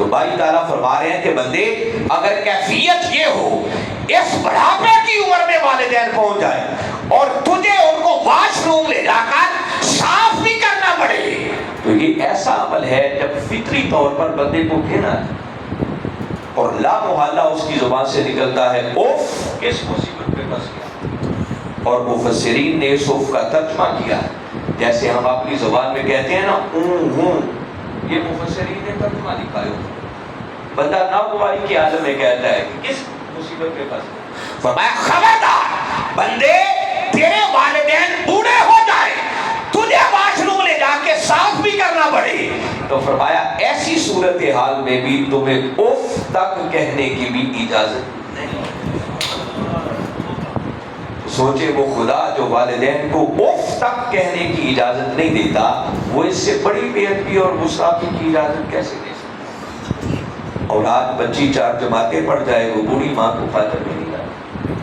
تو باری تعالیٰ فرما رہے ہیں کہ بندے اگر کیفیت یہ ہو اس بڑھاپے کی عمر میں والدین پہنچ جائے اور تجھے ان کو واش روم لے جا کر صاف بھی کرنا پڑے تو یہ ایسا عمل ہے جب فطری طور پر بندے کو کہنا ہے اور لا محالہ اس کی زبان سے نکلتا ہے اوف، کس مصیبت پہ پھنس گیا. اور مفسرین نے اس اوف کا ترجمہ کیا ہے جیسے ہم اپنی زبان میں کہتے ہیں نا ہوں، یہ مفسرین نے ترجمہ لکھا ہے. بندہ ناگواری کے عالم میں کہتا ہے کہ کس مصیبت پہ پھنس گیا. فرمایا خبردار بندے، تیرے والدین بوڑھے ہو جائے تجھے واش روم لے جا کے صاف بھی کرنا پڑے تو فرمایا ایسی صورتحال میں بھی تمہیں اف تک کہنے کی بھی اجازت نہیں. سوچے وہ خدا جو والدین کو اف تک کہنے کی اجازت نہیں دیتا، وہ اس سے بڑی بے ادبی اور گستاخی کی اجازت کیسے دے سکتا؟ اولاد بچی 4 جماعتیں پڑھ جائے وہ بوڑھی ماں کو خاطر میں نہیں لاتا.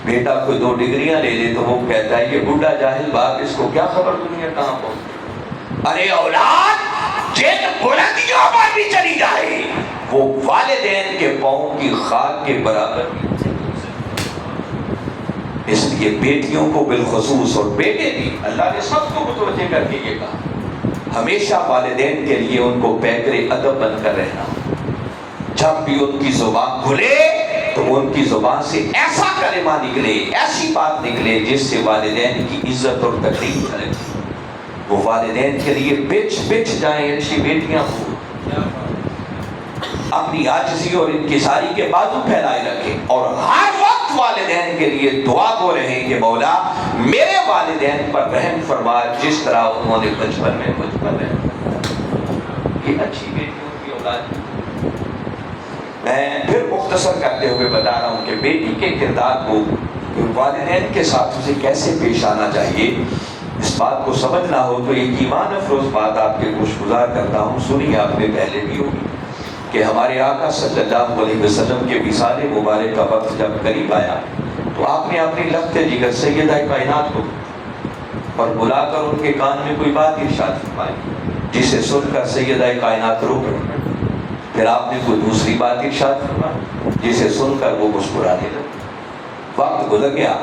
بیٹا کوئی 2 ڈگریاں لے لے تو وہ کہتا ہے یہ بڈھا جاہل باپ، اس کو کیا خبر دنیا کہاں پہنچ. ارے اولاد جن بلندیوں پر بھی چلی جائے وہ والدین کے پاؤں کی خاک کے برابر بھی. اس لیے بیٹیوں کو بالخصوص اور بیٹے بھی اللہ نے سب کو متوجہ کر کے یہ کہا ہمیشہ والدین کے لیے ان کو پیکر ادب بن کر رہنا. جب بھی ان کی زبان کھلے تو ان کی زبان سے ایسا کلمہ نکلے، ایسی بات نکلے جس سے والدین کی عزت اور تقریم کرے. وہ والدین کے لیے بچ جائیں. اچھی بیٹیاں ہوں اپنی عاجزی اور انکساری کے بازو پھیلائے رکھیں اور ہر وقت والدین کے لیے دعا کو رہیں کہ مولا میرے والدین پر رحم فرما جس طرح انہوں نے بچپن میں مجھ پر رحم فرمایا. یہ اچھی بیٹیوں کی اولاد. میں پھر مختصر کرتے ہوئے بتا رہا ہوں کہ بیٹی کے کردار کو والدین کے ساتھ اسے کیسے پیش آنا چاہیے. اس بات کو سمجھنا ہو تو ایک ایمان افروز بات آپ کے خوشگزار کرتا ہوں، سنی آپ نے پہلے بھی ہوگی کہ ہمارے آقا صلی اللہ علیہ وسلم کے وصال مبارک کا وقت جب قریب آیا تو آپ نے اپنی لخت جگر سیدہ کائنات کو اور بلا کر ان کے کان میں کوئی بات ارشاد فرمائی جسے سن کر سیدہ کائنات رو پڑی. پھر آپ نے کوئی دوسری بات ارشاد فرمائی جسے سن کر وہ مسکرانے لگے. وقت گزر گیا،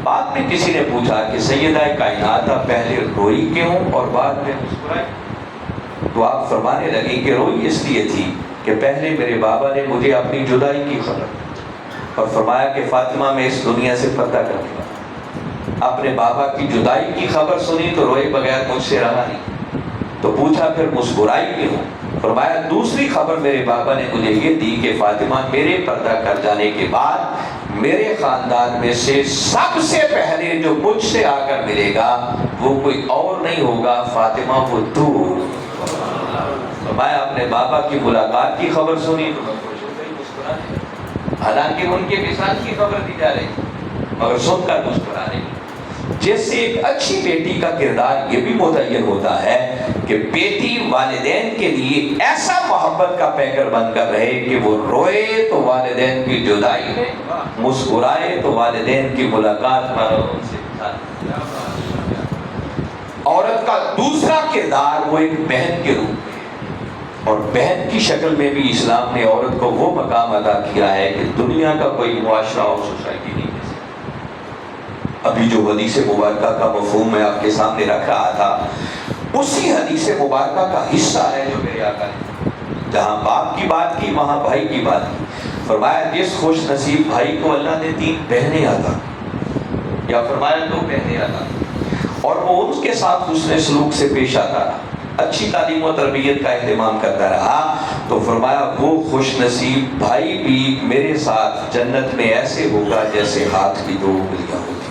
بعد میں کسی نے پوچھا کہ سیدہ کائنات آپ پہلے روئی کیوں اور بعد میں مسکرائی؟ تو آپ فرمانے لگی کہ روئی اس لیے تھی کہ پہلے میرے بابا نے مجھے اپنی جدائی کی خبر اور فرمایا کہ فاطمہ میں اس دنیا سے پردہ کر دیا. اپنے بابا کی جدائی کی خبر سنی تو روئے بغیر مجھ سے رہا نہیں. تو پوچھا پھر مسکرائی کیوں؟ فرمایا دوسری خبر میرے بابا نے مجھے یہ دی کہ فاطمہ میرے پردہ کر جانے کے بعد میرے خاندان میں سے سب سے پہلے جو مجھ سے آ کر ملے گا وہ کوئی اور نہیں ہوگا فاطمہ وہ تو. فرمایا اپنے بابا کی ملاقات کی خبر سنی تو میں خوش ہو گئی مسکرانے، حالانکہ ان کے وصال کی خبر دی جا رہی مگر سن کر مسکرانے. جس سے ایک اچھی بیٹی کا کردار یہ بھی متعین ہوتا ہے کہ بیٹی والدین کے لیے ایسا محبت کا پیکر بن کر رہے کہ وہ روئے تو والدین کی جدائی میں، مسکرائے تو والدین کی ملاقات پر ان سے. عورت کا دوسرا کردار وہ ایک بہن کے روپ میں، اور بہن کی شکل میں بھی اسلام نے عورت کو وہ مقام ادا کیا ہے کہ دنیا کا کوئی معاشرہ اور سوسائٹی نہیں. ابھی جو حدیث مبارکہ کا مفہوم میں آپ کے سامنے رکھ رہا تھا اسی حدیث مبارکہ کا حصہ ہے جو میرے آقا نے جہاں باپ کی بات کی وہاں بھائی کی بات کی. فرمایا جس خوش نصیب بھائی کو اللہ نے 3 بہنیں عطا یا فرمایا 2 بہنیں عطا اور وہ ان کے ساتھ حسن سلوک سے پیش آتا رہا، اچھی تعلیم و تربیت کا اہتمام کرتا رہا، تو فرمایا وہ خوش نصیب بھائی بھی میرے ساتھ جنت میں ایسے ہوگا جیسے ہاتھ کی 2 انگلیاں ہوتی.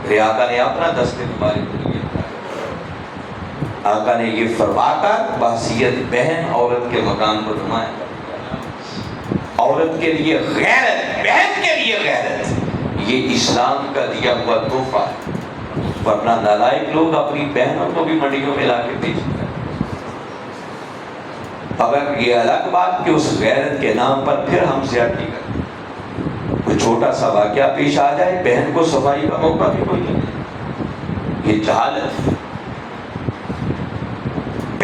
میرے آقا نے اپنا دست مبارک دیا. آقا نے یہ فرما کر بحثیت بہن عورت کے مقام کو نمایاں کر. عورت کے لیے غیرت، بہن کے لیے غیرت یہ اسلام کا دیا ہوا تحفہ ہے. ورنہ نالائق لوگ اپنی بہنوں کو بھی منڈیوں میں لا کے بیچتے ہیں. اگر یہ الگ بات کہ اس غیرت کے نام پر پھر ہم زیادتی کرتے، کوئی چھوٹا سا واقعہ پیش آ جائے بہن کو صفائی کا موقع بھی کوئی نہیں. یہ جہالت ہے.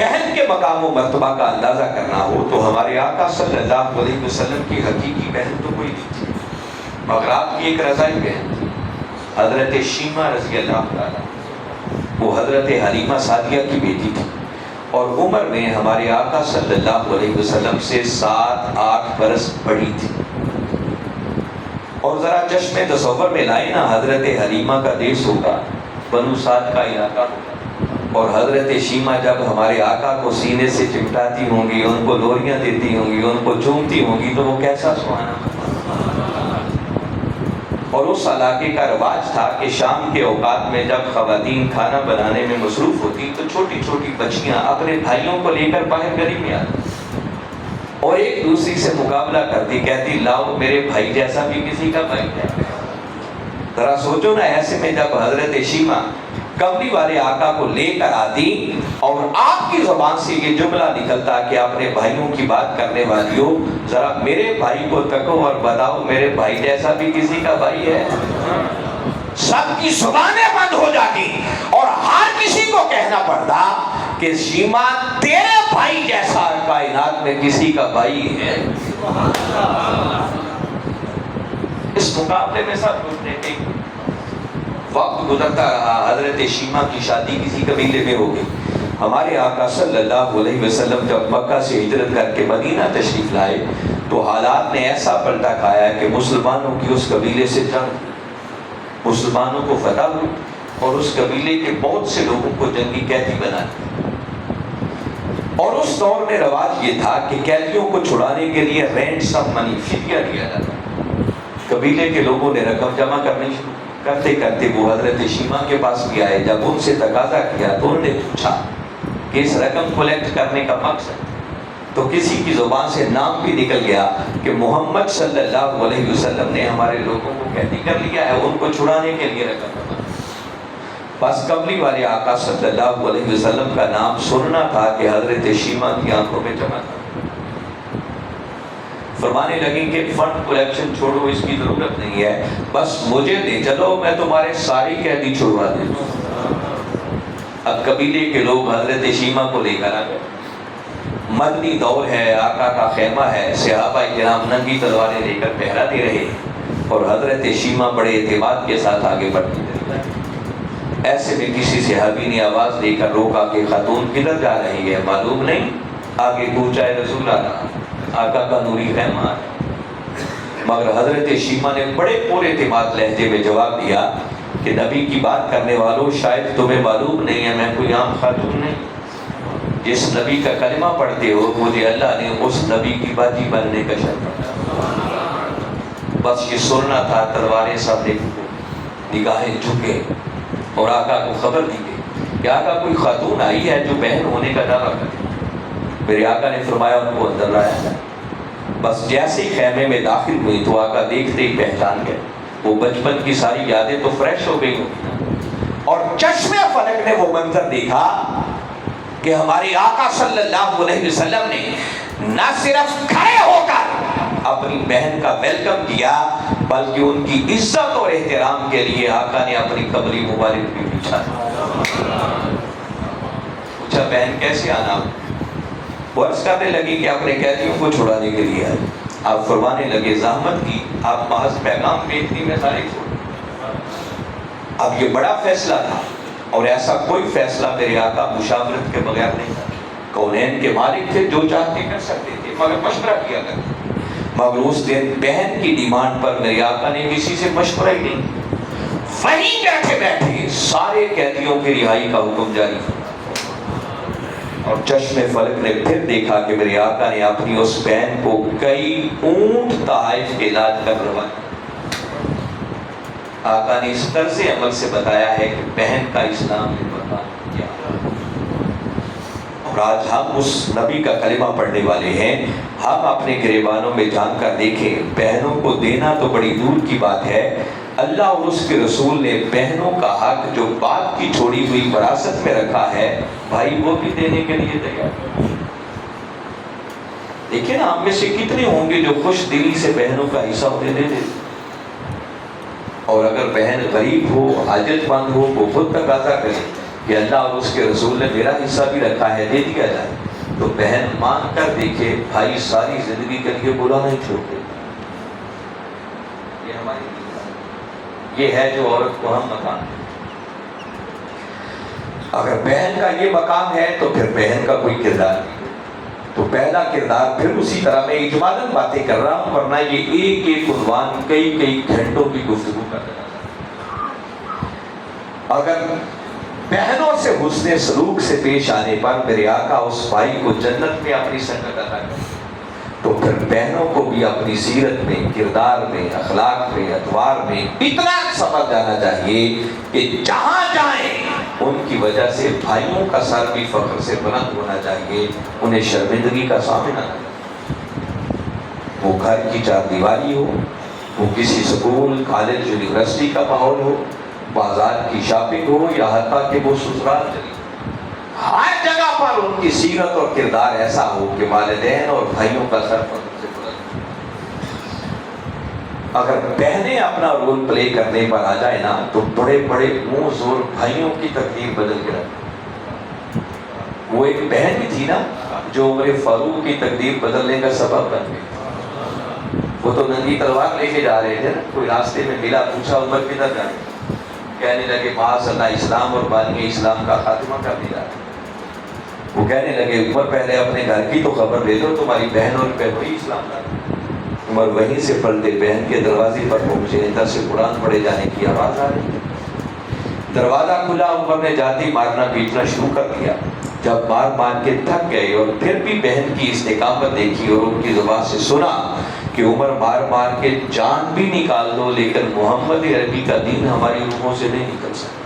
بہن کے مقام و مرتبہ کا اندازہ کرنا ہو تو ہمارے آقا صلی اللہ علیہ وسلم کی حقیقی بہن تو کوئی نہیں تھی، مگر آپ کی ایک رضائی بہن تھی، حضرت شیمہ رضی اللہ تعالیٰ۔ وہ حضرت حلیمہ سعدیہ کی بیٹی تھی اور عمر میں ہمارے آقا صلی اللہ علیہ وسلم سے 7-8 برس بڑی تھی۔ اور ذرا چشم تصور میں لائے نا، حضرت حلیمہ کا دیس ہوگا، بنو سعد کا علاقہ ہوگا، اور حضرت شیمہ جب ہمارے آقا کو سینے سے چمٹاتی ہوں گی، ان کو لوریاں دیتی ہوں گی، ان کو چومتی ہوں گی، تو وہ کیسا سہانا۔ اور اس علاقے کا رواج تھا کہ شام کے اوقات میں جب خواتین کھانا بنانے میں مصروف ہوتی تو چھوٹی چھوٹی بچیاں اپنے بھائیوں کو لے کر باہر گلی میں آتی اور ایک دوسری سے مقابلہ کرتی، کہتی لاؤ میرے بھائی جیسا بھی کسی کا بھائی ہے۔ ذرا سوچو نا، ایسے میں جب حضرت شیمہ کملی والے آقا کو لے کر آتی اور آپ کی زبان سے یہ جملہ نکلتا کہ اپنے بھائیوں کی بات کرنے والی ہو، ذرا میرے بھائی کو تکو اور بتاؤ میرے بھائی جیسا بھی کسی کا بھائی ہے، سب کی زبانیں بند ہو جاتی اور ہر کسی کو کہنا پڑتا کہ شیمہ تیرے بھائی جیسا کائنات میں کسی کا بھائی ہے۔ اس مقابلے میں سب کچھ دیکھیں، وقت گزرتا رہا، حضرت شیمہ کی شادی کسی قبیلے میں ہو گئی۔ ہمارے آقا صلی اللہ علیہ وسلم جب مکہ سے ہجرت کر کے مدینہ تشریف لائے تو حالات نے ایسا پلٹا کھایا کہ مسلمانوں کی اس قبیلے سے جنگ، مسلمانوں کو فتح ہوئی اور اس قبیلے کے بہت سے لوگوں کو جنگی قیدی بنا دیا۔ اور اس دور میں رواج یہ تھا کہ قیدیوں کو چھڑانے کے لیے رینسم منی، فدیہ دیا جاتا۔ قبیلے کے لوگوں نے رقم جمع کرنی شروع کرتے کرتے وہ حضرت شیمہ کے پاس بھی آئے۔ جب ان سے تقاضا کیا تو انہوں نے پوچھا کہ اس رقم کلیکٹ کرنے کا مقصد، تو کسی کی زبان سے نام بھی نکل گیا کہ محمد صلی اللہ علیہ وسلم نے ہمارے لوگوں کو قیدی کر لیا ہے، ان کو چھڑانے کے لیے رقم۔ بس کملی والے آقا صلی اللہ علیہ وسلم کا نام سننا تھا کہ حضرت شیمہ کی آنکھوں میں چمک، فرمانے لگیں کہ فنڈ کلیکشن چھوڑو، اس کی ضرورت نہیں ہے، بس مجھے دے چلو، میں تمہارے ساری قیدی چھڑوا دے دوں۔ اب قبیلے کے لوگ حضرت شیمہ کو لے کر آ گئے، مدنی دور ہے، آقا کا خیمہ ہے، صحابہ کرام ننگی تلواریں لے کر پہرا دے رہے اور حضرت شیمہ بڑے اعتماد کے ساتھ آگے بڑھتی چلی جائے۔ ایسے میں کسی صحابی نے آواز دے کر روکا کہ خاتون کدھر جا رہی ہے، معلوم نہیں؟ آگے پوچھا ہے رسول اللہ، آقا کا نوری خیمہ ہے۔ مگر حضرت شیمہ نے بڑے پورے اعتماد لہجے میں جواب دیا کہ نبی کی بات کرنے والوں، شاید تمہیں معلوم نہیں ہے میں کوئی عام خاتون نہیں، جس نبی کا کلمہ پڑھتے ہو مجھے اللہ نے اس نبی کی باجی بننے کا شرط دیا۔ بس یہ سننا تھا، تلواریں سب نے نگاہیں جھکے اور آقا کو خبر دی گئی کہ آقا کوئی خاتون آئی ہے جو بہن ہونے کا دعویٰ کرے۔ میرے آقا نے فرمایا ان کو اندر لایا جائے۔ بس جیسے ہی خیمے میں داخل ہوئی تو آقا دیکھتے ہی پہچان گئے، وہ بچپن کی ساری یادیں تو فریش ہو گئی اور چشم فلک نے وہ منظر دیکھا کہ ہمارے آقا صلی اللہ علیہ وسلم نے نہ صرف کھڑے ہو کر اپنی بہن کا ویلکم کیا بلکہ ان کی عزت اور احترام کے لیے آقا نے اپنی قبری مبارک بھی بچھا۔ پوچھا بہن کیسے آنا؟ وہ عرض کرنے لگی کہ اپنے قیدیوں کو چھڑانے کے لیے آئے۔ آپ فرمانے لگے زحمت کی، آپ محض پیغام بھیجتی میں سارے چھوڑ۔ اب یہ بڑا فیصلہ تھا اور ایسا کوئی فیصلہ میرے آقا مشاورت کے بغیر نہیں تھا۔ کونین کے مالک تھے، جو چاہتے کر سکتے تھے مگر مشورہ کیا کرتے۔ مگر اس دن بہن کی ڈیمانڈ پر میرے آقا نے کسی سے مشورہ ہی نہیں، وہیں بیٹھے بیٹھے سارے قیدیوں کی رہائی کا حکم جاری کیا۔ اور چشم فلک نے پھر دیکھا کہ میرے آقا نے اپنی اس بہن کو کئی اونٹ طائف کے علاج کر روانہ۔ آقا نے اس طرز عمل سے بتایا ہے کہ بہن کا اسلام نے برباد کیا۔ اور آج ہم اس نبی کا کلمہ پڑھنے والے ہیں، ہم اپنے گریبانوں میں جان کر دیکھیں، بہنوں کو دینا تو بڑی دور کی بات ہے، اللہ اور اس کے رسول نے بہنوں کا حق جو باپ کی چھوڑی ہوئی وراثت میں رکھا ہے، بھائی وہ بھی دینے کے لیے تیار۔ دیکھیں نا، ہم میں سے کتنے ہوں گے جو خوش دلی سے بہنوں کا حصہ انہیں دے دے، اور اگر بہن غریب ہو، حاجت مند ہو، وہ خود تقاضا کرے کہ اللہ اور اس کے رسول نے میرا حصہ بھی رکھا ہے، دے دیا جائے، تو بہن مانگ کر دیکھے، بھائی ساری زندگی کے لیے بولا نہیں چھوڑتے۔ یہ ہماری یہ ہے جو عورت کو ہم مقام ہے۔ اگر بہن کا یہ مقام ہے تو پھر بہن کا کوئی کردار نہیں، تو پہلا کردار پھر اسی طرح میں اجمالاً باتیں کر رہا ہوں، ورنہ یہ ایک ایک عنوان کئی گھنٹوں کی گفتگو کر رہا تھا۔ اگر بہنوں سے حسن سلوک سے پیش آنے پر میرے آقا اس بھائی کو جنت میں اپنی سنگت عطا کرے، تو پھر بہنوں کو بھی اپنی سیرت میں، کردار میں، اخلاق میں، ادوار میں اتنا سمجھ جانا چاہیے کہ جہاں جائیں ان کی وجہ سے بھائیوں کا سر بھی فخر سے بلند ہونا چاہیے، انہیں شرمندگی کا سامنا نہ کرنا۔ وہ گھر کی چار دیواری ہو، وہ کسی سکول، کالج، یونیورسٹی کا ماحول ہو، بازار کی شاپنگ ہو، یا حتیٰ کہ وہ سسرال چلی، ہر جگہ پر ان کی سیرت اور کردار ایسا ہو کہ والدین اور بھائیوں کا سر فخر سے بلند۔ اگر بہنیں اپنا رول پلے کرنے پر آ جائے نا تو بڑے بڑے منہ زور بھائیوں کی تقدیر بدل کے رکھتے۔ وہ ایک بہن بھی تھی نا جو عمر فاروق کی تقدیر بدلنے کا سبب بن گئی۔ وہ تو ننگی تلوار لے کے جا رہے تھے نا، کوئی راستے میں ملا، پوچھا عمر کدھر جائیں، کہنے لگے معاذ اللہ اسلام اور بانی اسلام کا خاتمہ کر دیا۔ وہ کہنے لگے عمر پہلے اپنے گھر کی تو خبر لے لو، تمہاری بہن اور وہی اسلام لا۔ عمر وہیں سے پردے بہن کے دروازے پر پہنچے، اندر سے قرآن پڑھے جانے کی آواز آ رہی۔ دروازہ کھلا، عمر نے جاتی مارنا پیٹنا شروع کر دیا۔ جب مار کے تھک گئے اور پھر بھی بہن کی استقامت دیکھی اور ان کی زبان سے سنا کہ عمر مار کے جان بھی نکال دو لیکن محمد عربی کا دین ہماری روحوں سے نہیں نکل سکتا،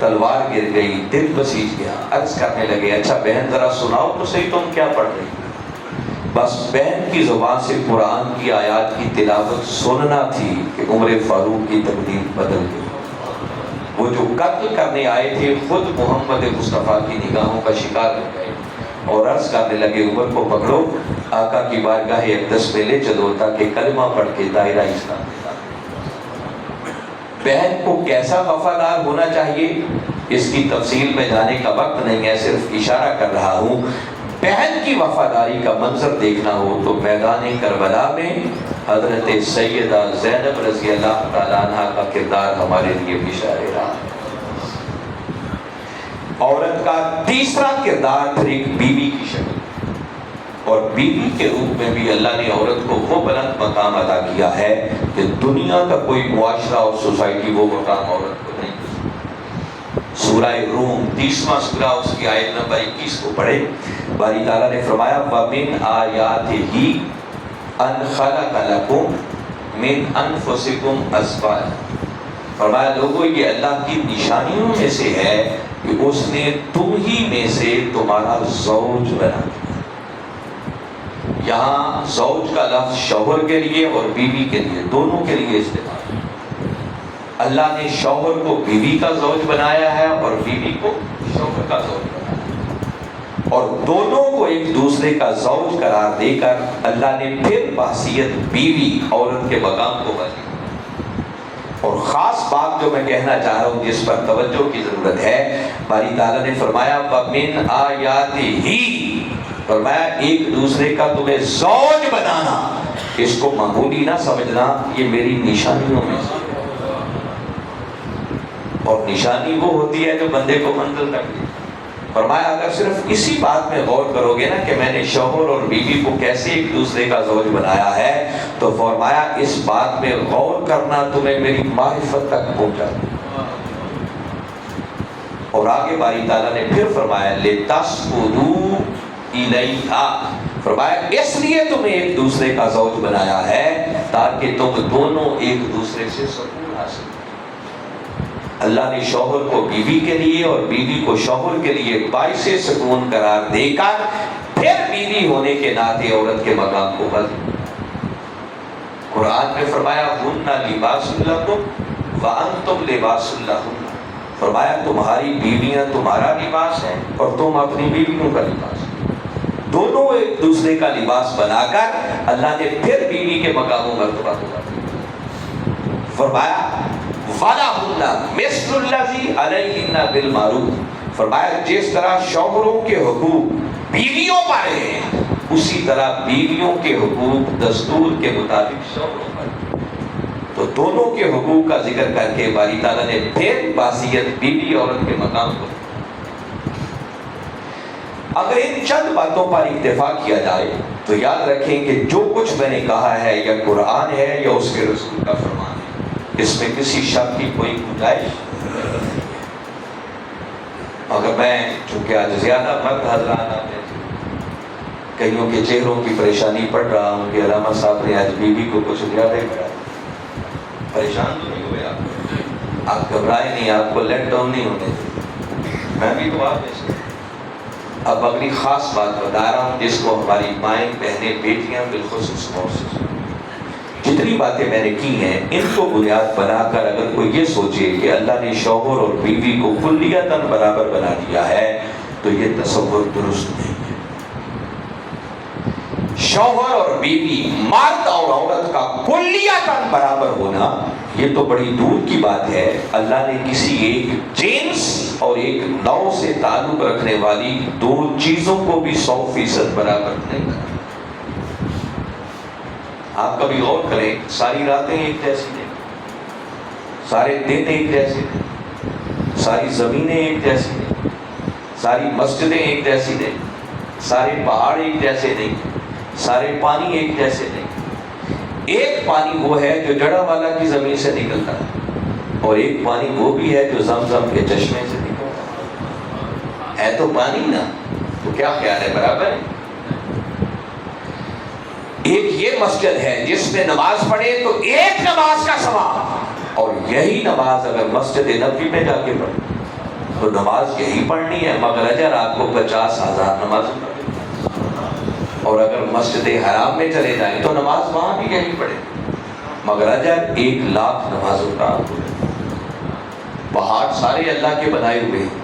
تلوار گر گئی، دل بسیج گیا۔ عرض کرنے لگے اچھا بہن ذرا سناؤ تو صحیح تم کیا پڑھ رہی؟ بس بہن کی زبان سے قرآن کی آیات کی تلاوت سننا تھی کہ عمر فاروق کی تقدیر بدل گئی۔ وہ جو قتل کرنے آئے تھے خود محمد مصطفیٰ کی نگاہوں کا شکار ہو گئے اور عرض کرنے لگے عمر کو پکڑو، آقا کی بارگاہ اقدس میں لے چلو تاکہ کلمہ پڑھ کے دائرہ اسلام میں داخل۔ بہن کو کیسا وفادار ہونا چاہیے اس کی تفصیل میں جانے کا وقت نہیں ہے، صرف اشارہ کر رہا ہوں۔ بہن کی وفاداری کا منظر دیکھنا ہو تو میدان کربلا میں حضرت سیدہ زینب رضی اللہ تعالیٰ عنہ کا کردار ہمارے لیے اشارے رہا۔ عورت کا تیسرا کردار پھر ایک بیوی کی شکل، اور بیوی کے روپ میں بھی اللہ نے عورت کو وہ بلند مقام عطا کیا ہے کہ دنیا کا کوئی معاشرہ اور سوسائٹی وہ مقام عورت کو نہیں۔ سورہ روم 30واں سورہ اس کی آیت نمبر 21 کو پڑھے، باری تعالیٰ نے فرمایا وَمِنْ آیَاتِهِ أَنْ خَلَقَ لَكُمْ مِنْ أَنفُسِكُمْ أَزْوَاجًا۔ فرمایا لوگوں یہ اللہ کی نشانیوں میں سے ہے کہ اس نے تم ہی میں سے تمہارا زوج بنا دیا۔ یہاں زوج کا لفظ شوہر کے لیے اور بیوی کے لیے دونوں کے لیے استعمال۔ اللہ نے شوہر کو بیوی کا زوج بنایا ہے اور بیوی کو شوہر کا زوج بنایا ہے، اور دونوں کو ایک دوسرے کا زوج قرار دے کر اللہ نے پھر بحثیت بیوی عورت کے مقام کو بنا۔ اور خاص بات جو میں کہنا چاہ رہا ہوں جس پر توجہ کی ضرورت ہے، باری تعالیٰ نے فرمایا وَمِنْ آیَاتِهِ، فرمایا ایک دوسرے کا تمہیں زوج بنانا، اس کو معمولی نہ سمجھنا، یہ میری نشانیوں میں سے، اور نشانی وہ ہوتی ہے جو بندے کو منزل تک دے۔ فرمایا اگر صرف اسی بات میں غور کرو گے نا کہ میں نے شوہر اور بیوی کو کیسے ایک دوسرے کا زوج بنایا ہے، تو فرمایا اس بات میں غور کرنا تمہیں میری معرفت تک پہنچا۔ اور آگے باری تعالیٰ نے پھر فرمایا لِتَسْكُنُوا إِلَيْهَا، فرمایا اس لیے تمہیں ایک دوسرے کا زوج بنایا ہے تاکہ تم دونوں ایک دوسرے سے سکون حاصل کرو۔ اللہ نے شوہر کو بیوی کے لیے اور بیوی کو شوہر کے لیے باعث سکون قرار دے کر پھر بیوی ہونے کے ناطے عورت کے مقام کو بدل۔ قرآن میں فرمایا ہن لباس لکم وانتم لباس لہن، فرمایا تمہاری بیویاں تمہارا لباس ہیں اور تم اپنی بیویوں کا لباس ہیں، دونوں ایک دوسرے کا لباس بنا کر اللہ نے پھر بیوی کے مقام و مرتبہ کو بدل۔ فرمایا وَلَهُنَّ مِثْلُ الَّذِي عَلَيْهِنَّ بِالْمَعْرُوفِ، فرمایا جس طرح شوہروں کے حقوق بیویوں پر ہیں اسی طرح بیویوں کے حقوق دستور کے مطابق شوہروں پر۔ تو دونوں کے حقوق کا ذکر کر کے باری تعالیٰ نے پھر باسیت بیوی عورت کے مقام کو، اگر ان چند باتوں پر اکتفا کیا جائے تو یاد رکھیں کہ جو کچھ میں نے کہا ہے یا قرآن ہے یا اس کے رسول کا فرمان ہے، اس میں کسی شک کی کوئی گنجائش۔ اگر میں چونکہ آج زیادہ مرد حضرات آتے ہیں، کئیوں کے چہروں کی پریشانی پڑھ رہا ہوں کہ علامہ صاحب نے آج بیوی کو کچھ زیادہ ہی کرا، پریشان تو نہیں ہوئے آپ گھبرائے نہیں، آپ کو لیٹ ڈاؤن نہیں ہونے دیں، میں بھی تو آپ میں سے۔ اب اگلی خاص بات بتا رہا ہوں جس کو ہماری مائیں بہنیں بیٹیاں بالخصوص محسوس، جتنی باتیں میں نے کی ہیں ان کو بنیاد بنا کر اگر کوئی یہ سوچے کہ اللہ نے شوہر اور بیوی کو کلیتاً برابر بنا دیا ہے تو یہ تصور درست نہیں ہے۔ شوہر اور بیوی، مرد اور عورت کا کلیتاً برابر ہونا یہ تو بڑی دور کی بات ہے۔ اللہ نے کسی ایک جنس اور ایک نوع سے تعلق رکھنے والی دو چیزوں کو بھی 100% برابر نہیں کرا۔ آپ کبھی غور کریں، ساری راتیں ایک جیسی نہیں، سارے دن ایک جیسے نہیں، ساری زمینیں ایک جیسی نہیں، ساری مسجدیں ایک جیسی نہیں، سارے پہاڑ ایک جیسے نہیں، سارے پانی ایک جیسے نہیں۔ ایک پانی وہ ہے جو جڑا والا کی زمین سے نکلتا ہے، اور ایک پانی وہ بھی ہے جو زمزم کے چشمے سے نکلتا ہے تو پانی نا، تو کیا خیال ہے برابر ہے؟ ایک یہ مسجد ہے جس میں نماز پڑھے تو ایک نماز کا ثواب، اور یہی نماز اگر مسجد نبوی میں جا کے پڑھے تو نماز یہی پڑھنی ہے مگر اجر آپ کو 50,000 نماز پڑھے، اور اگر مسجد حرام میں چلے جائیں تو نماز وہاں بھی یہی پڑھے مگر اجر 1,00,000 نمازوں کا آپ کو۔ پہاڑ سارے اللہ کے بنائے ہوئے ہیں،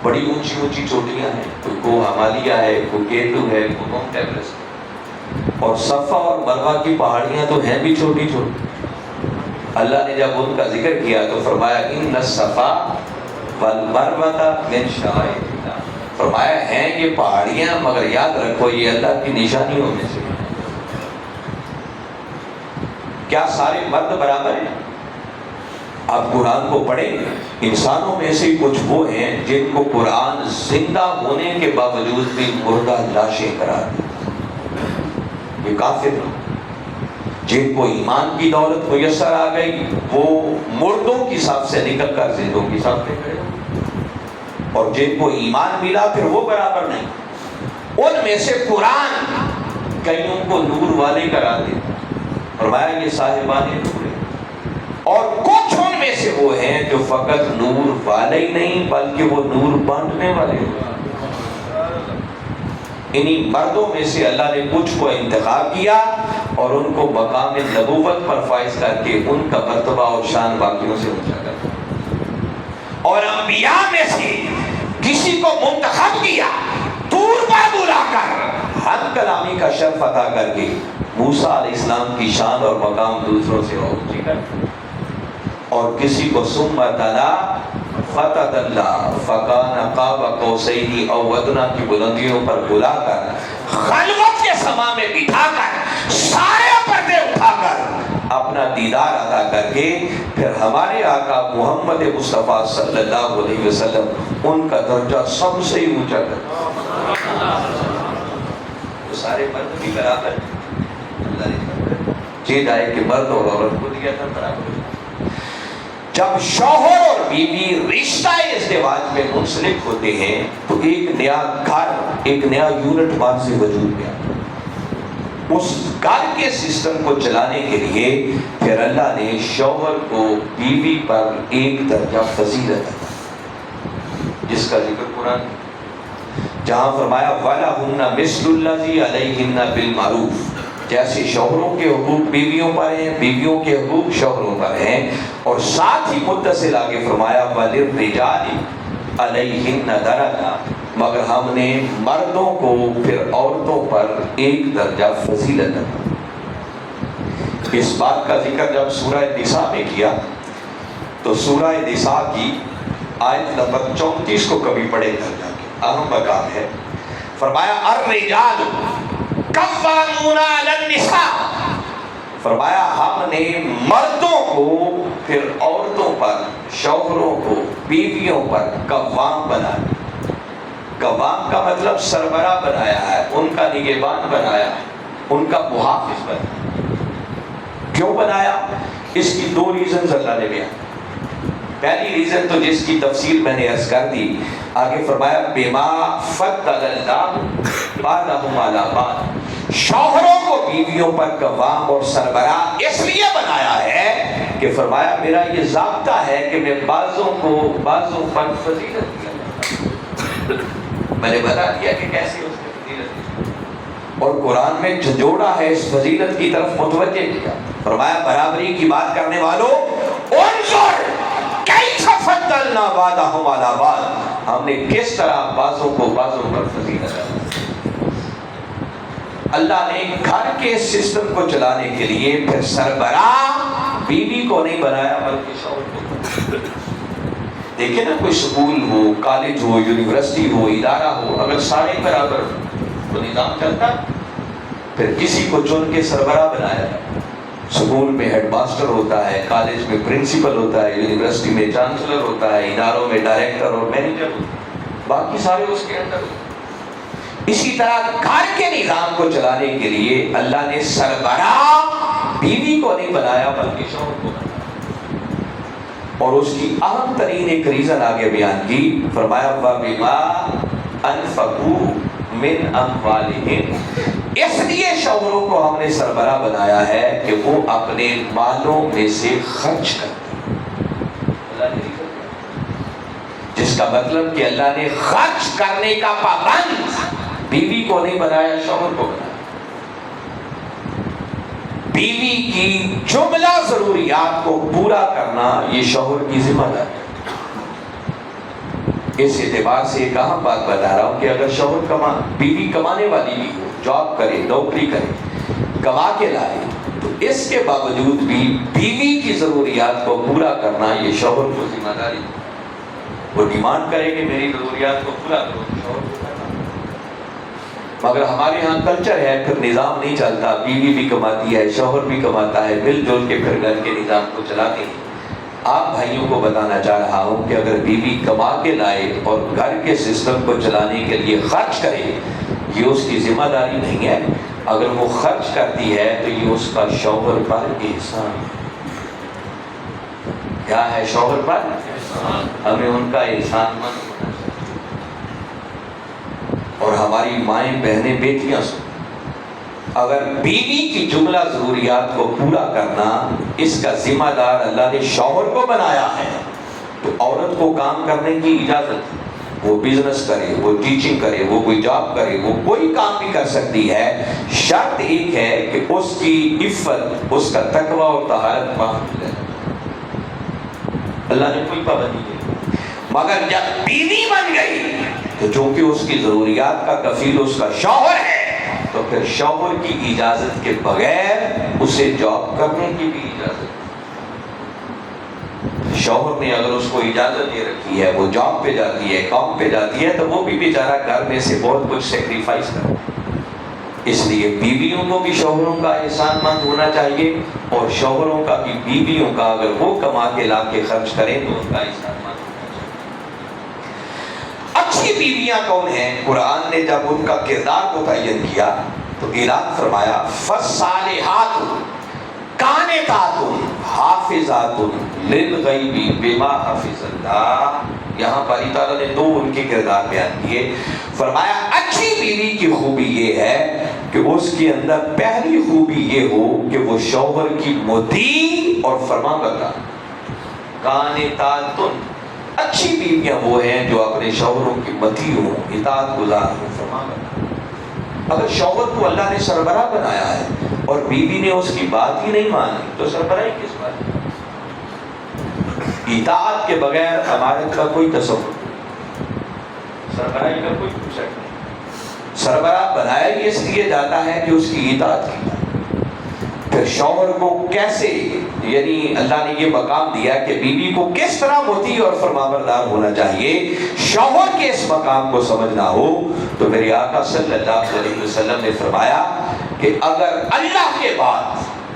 بڑی اونچی اونچی چوٹیاں ہیں، کوئی کوہ ہمالیہ ہے، کوئی کیتو ہے، کوئی ماؤنٹ ایوریسٹ ہے، اور صفا اور مروہ کی پہاڑیاں تو ہیں بھی چھوٹی چھوٹی۔ اللہ نے جب ان کا ذکر کیا تو فرمایا ان الصفا والمروہ من شعائر اللہ، فرمایا ہیں یہ پہاڑیاں مگر یاد رکھو یہ اللہ کی نشانیوں میں سے۔ کیا سارے مرد برابر ہیں؟ آپ قرآن کو پڑھیں، انسانوں میں سے کچھ وہ ہیں جن کو قرآن زندہ ہونے کے باوجود بھی مردہ لاشیں قرار دیتا، یہ کافر لوگ جن کو ایمان کی دولت میسر آ گئی وہ مردوں کی صف سے نکل کر زندوں کی صف پہ کھڑے، اور جن کو ایمان ملا پھر وہ برابر نہیں۔ ان میں سے قرآن کئیوں کو نور والے قرار دیتا، فرمایا یہ صاحبان نور ہیں، اور کچھ ان میں سے وہ ہیں جو فقط نور والے ہی نہیں بلکہ وہ نور بانٹنے والے ہیں۔ انہی مردوں میں سے اللہ نے کچھ کو انتخاب کیا اور ان کو مقام نبوت پر فائز کر کے ان کا مرتبہ اور شان باقیوں سے اونچا کر دیا، اور انبیاء میں سے کسی کو منتخب کیا دور پر بلا کر حق کلامی کا شرف عطا کر کے موسیٰ علیہ السلام کی شان اور مقام دوسروں سے اونچی کر دیا، اور کسی کو ثم تلا فتدلی فکان قاب قوسین او ادنی کی بلندیوں پر بلا کر خلوت کے سما میں بٹھا کر سارے پردے اٹھا کر اپنا دیدار عطا کر کے پھر ہمارے آقا محمد مصطفیٰ صلی اللہ علیہ وسلم ان کا درجہ سب سے اونچا کر تو سارے مرد بھی برابر اللہ نے چیز آئے کہ مرد اور عورت کو دیا تھا برابر۔ جب شوہر اور بیوی رشتہ ازدواج میں منسلک ہوتے ہیں تو ایک نیا گھر، ایک نیا یونٹ واضح وجود میں آتا ہے۔ اس گھر کے سسٹم کو چلانے کے لیے پھر اللہ نے شوہر کو بیوی پر ایک درجہ فضیلت عطا، جس کا ذکر قرآن جہاں فرمایا وَلَهُنَّ مِثْلُ الَّذِي عَلَيْهِنَّ بِالْمَعْرُوفِ، جیسے شوہروں کے حقوق بیویوں پر ہیں بیویوں کے حقوق شوہروں پر ہیں، اور ساتھ ہی متصل آگے فرمایا وَلِلرِّجَالِ عَلَيْهِنَّ دَرَجَةٌ، مگر ہم نے مردوں کو پھر عورتوں پر ایک درجہ فضیلت عطا۔ اس بات کا ذکر جب سورہ نساء میں کیا تو سورہ نساء کی آیت نمبر 34 کو کبھی پڑھے گا جا کے، اہم مقام ہے۔ فرمایا الرجال قوامون علی النساء، فرمایا ہم نے مردوں کو پھر عورتوں پر، شوہروں کو بیویوں پر قوام بنایا۔ قوام کا مطلب سربراہ بنایا ہے، ان کا نگہبان بنایا ہے، ان کا محافظ بنایا۔ کیوں بنایا؟ اس کی دو ریزنز اللہ نے بیان۔ پہلی ریزن تو جس کی تفصیل میں نے عرض کر دی، آگے فرمایا بما فضل اللہ بعضهم علی بعض، شوہروں کو بیویوں پر قوام اور سربراہ اس لیے بنایا ہے کہ فرمایا میرا یہ ضابطہ ہے کہ میں بعضوں کو بعضوں پر فضیلت دیا، میں نے بتا دیا کہ کیسے اس میں فضیلت دی، اور قرآن میں جھنجھوڑا ہے اس فضیلت کی طرف متوجہ کیا۔ فرمایا برابری کی بات کرنے والوں انظر کیف فضلنا بعضهم علی بعض، ہم نے کس طرح بعضوں کو بعضوں پر فضیلت دی۔ اللہ نے گھر کے سسٹم کو چلانے کے لیے پھر سربراہ بیوی کو نہیں بنایا بلکہ شوہر کو بنایا۔ دیکھیں نا، کوئی سکول ہو، کالج ہو، یونیورسٹی ہو، ادارہ ہو، اگر سارے برابر تو نظام چلتا، پھر کسی کو چن کے سربراہ بنایا جائے۔ سکول میں ہیڈ ماسٹر ہوتا ہے، کالج میں پرنسپل ہوتا ہے، یونیورسٹی میں چانسلر ہوتا ہے، اداروں میں ڈائریکٹر اور مینیجر ہوتا ہے، باقی سارے اس کے اندر ہوتے ہیں۔ اسی طرح گھر کے نظام کو چلانے کے لیے اللہ نے سربراہ بیوی کو نہیں بنایا بلکہ شوہر کو بنایا، اور اس کی اہم ترین ایک ریزن آگے بیان کی، فرمایا وَبِمَا أَنفَقُوا مِنْ أَمْوَالِهِمْ، اس لیے شوہروں کو ہم نے سربراہ بنایا ہے کہ وہ اپنے مالوں میں سے خرچ کرتے ہیں۔ اللہ نے ذکر کیا، جس کا مطلب کہ اللہ نے خرچ کرنے کا پابند بیوی کو نہیں بنایا، شوہر کو بنایا۔ بیوی کی جملہ ضروریات کو پورا کرنا یہ شوہر کی ذمہ داری ہے۔ اس اعتبار سے ایک اہم بات بتا رہا ہوں کہ اگر شوہر بیوی کمانے والی بھی ہو، جاب کرے، نوکری کرے، کما کے لائے، تو اس کے باوجود بھی بیوی کی ضروریات کو پورا کرنا یہ شوہر کو ذمہ داری ہے۔ وہ ڈیمانڈ کرے کہ میری ضروریات کو پورا کرو، شوہر کو کرنا۔ مگر ہمارے ہاں کلچر ہے، پھر نظام نہیں چلتا، بیوی بھی کماتی ہے، شوہر بھی کماتا ہے، مل جل کے پھر گھر کے نظام کو چلاتے ہیں۔ آپ بھائیوں کو بتانا چاہ رہا ہوں کہ اگر بیوی کما کے لائے اور گھر کے سسٹم کو چلانے کے لیے خرچ کرے، یہ اس کی ذمہ داری نہیں ہے۔ اگر وہ خرچ کرتی ہے تو یہ اس کا شوہر پر احسان ہے۔ کیا ہے شوہر پر؟ ہمیں ان کا احسان مند ہونا چاہیے۔ اور ہماری مائیں، بہنیں، بیٹیاں سن، اگر بیوی کی جملہ ضروریات کو پورا کرنا اس کا ذمہ دار اللہ نے شوہر کو بنایا ہے، تو عورت کو کام کرنے کی اجازت ہے۔ وہ بزنس کرے، وہ ٹیچنگ کرے، وہ کوئی جاب کرے، وہ کوئی کام بھی کر سکتی ہے، شرط ایک ہے کہ اس کی عفت، اس کا تقوی اور طہارت محفوظ ہے۔ اللہ نے کوئی پابندی نہیں، مگر جب بیوی بن گئی تو چونکہ اس کی ضروریات کا کفیل اس کا شوہر ہے، تو پھر شوہر کی اجازت کے بغیر اسے جاب کرنے کی بھی اجازت ہے۔ شوہر نے اگر اس کو اجازت دے رکھی ہے، وہ جاب پہ جاتی ہے، کام پہ جاتی ہے، تو وہ بھی بیچارہ گھر میں سے بہت کچھ سیکریفائس کرتا ہے۔ اس لیے بیویوں کو بھی شوہروں کا احسان مند ہونا چاہیے، اور شوہروں کا بھی بیویوں کا اگر وہ کما کے لا کے خرچ کریں تو ان کا احسان مند ہونا چاہیے۔ اچھی بیویاں کون ہیں؟ قرآن نے جب ان کا کردار کو تعین کیا تو اعلان فرمایا فالصالحات قانتات حافظات للغیب بما حفظ اللہ۔ یہاں پر اللہ تعالیٰ نے دو ان کے کردار بیان کیے۔ فرمایا اچھی بیوی کی خوبی یہ ہے کہ اس کے اندر پہلی خوبی یہ ہو کہ وہ شوہر کی مطیع اور فرمانبردار۔ قانتات، اچھی بیویاں وہ ہیں جو اپنے شوہروں کی مطیع ہوں، اطاعت گزار ہوں، فرمانبردار۔ اگر شوہر کو اللہ نے سربراہ بنایا ہے اور بیوی نے اس کی بات ہی نہیں مانی تو سربراہی کس بات کی؟ اطاعت کے بغیر امارت کا کوئی تصور نہیں، سربراہی کا کوئی کنسیپٹ نہیں۔ سربراہ بنایا ہی اس لیے جاتا ہے کہ اس کی اطاعت کی جائے۔ پھر شوہر کو کیسے، یعنی اللہ نے یہ مقام دیا کہ بیوی کو کس طرح مطیع اور فرمانبردار ہونا چاہیے، شوہر کے اس مقام کو سمجھنا ہو تو میرے آقا صلی اللہ علیہ وسلم نے فرمایا کہ اگر اللہ کے بعد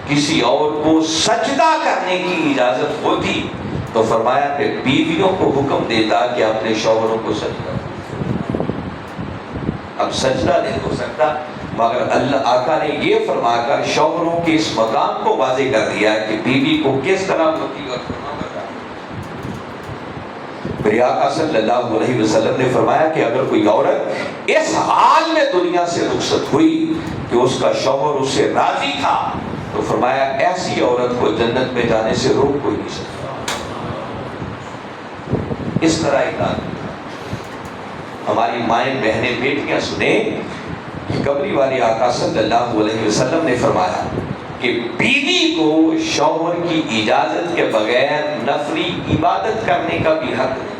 کسی اور کو سجدہ کرنے کی اجازت ہوتی تو فرمایا کہ بیویوں کو حکم دیتا کہ اپنے شوہروں کو سجدہ، اب سجدہ نہیں ہو سکتا، مگر اللہ آقا نے یہ فرما کر شوہروں کے اس مقام کو واضح کر دیا کہ بیوی کو کس طرح مطیع اور فرمانبردار۔ میرے آقا صلی اللہ علیہ وسلم نے فرمایا کہ اگر کوئی عورت اس حال میں دنیا سے رخصت ہوئی کہ اس کا شوہر اس سے راضی تھا تو فرمایا ایسی عورت کو جنت میں جانے سے روک کوئی نہیں سکتا۔ اس طرح اطاعت، ہماری مائیں بہنیں بیٹیاں سنیں، قبری والے آقا صلی اللہ علیہ وسلم نے فرمایا کہ بیوی کو شوہر کی اجازت کے بغیر نفلی عبادت کرنے کا بھی حق نہیں۔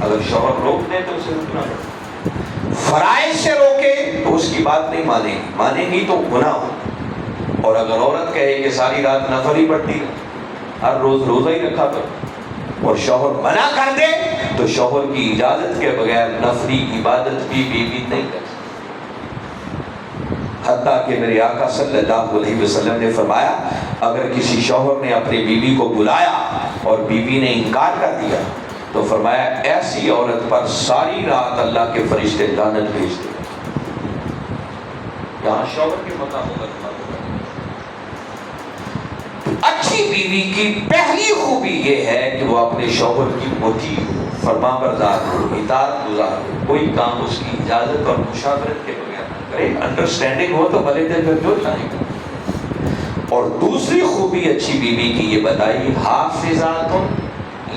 اگر شوہر روک دے تو اسے رکنا پڑے، فرائض سے روکے تو اس کی بات نہیں مانیں گی تو گناہ ہو، اور اگر عورت کہے کہ ساری رات نفل ہی پڑتی ہے، ہر روز روزہ ہی رکھا کرو، اور شوہر منع کر دے تو شوہر کی اجازت کے بغیر نفلی عبادت بھی بیوی نہیں کر سکتی۔ حتیٰ کہ میرے آقا صلی اللہ علیہ وسلم نے فرمایا اگر کسی شوہر نے اپنی بیوی کو بلایا اور بیوی نے انکار کر دیا تو فرمایا ایسی عورت پر ساری رات اللہ کے فرشتے لعنت بھیجتے ہیں۔ یہاں شوہر کے مقام ہوگا۔ اچھی بیوی کی پہلی خوبی یہ ہے کہ وہ اپنے شوہر کی مطیع ہو، فرمانبردار ہو، اطاعت گزار ہو، کوئی کام اس کی اجازت اور مشاورت کے بغیر نہ کرے، انڈرسٹینڈنگ ہو تو بھلے دل پھر جو چاہے گا۔ اور دوسری خوبی اچھی بیوی کی یہ بتائی، حافظات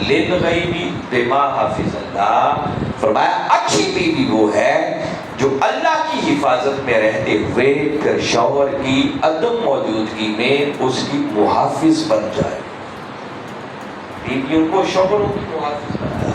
للغیب بما حافظ اللہ، فرمایا اچھی بیوی وہ ہے جو اللہ کی حفاظت میں رہتے ہوئے پھر شوہر کی عدم موجودگی میں اس کی محافظ بن جائے۔ بیویوں کو شوہروں کی محافظ بنایا،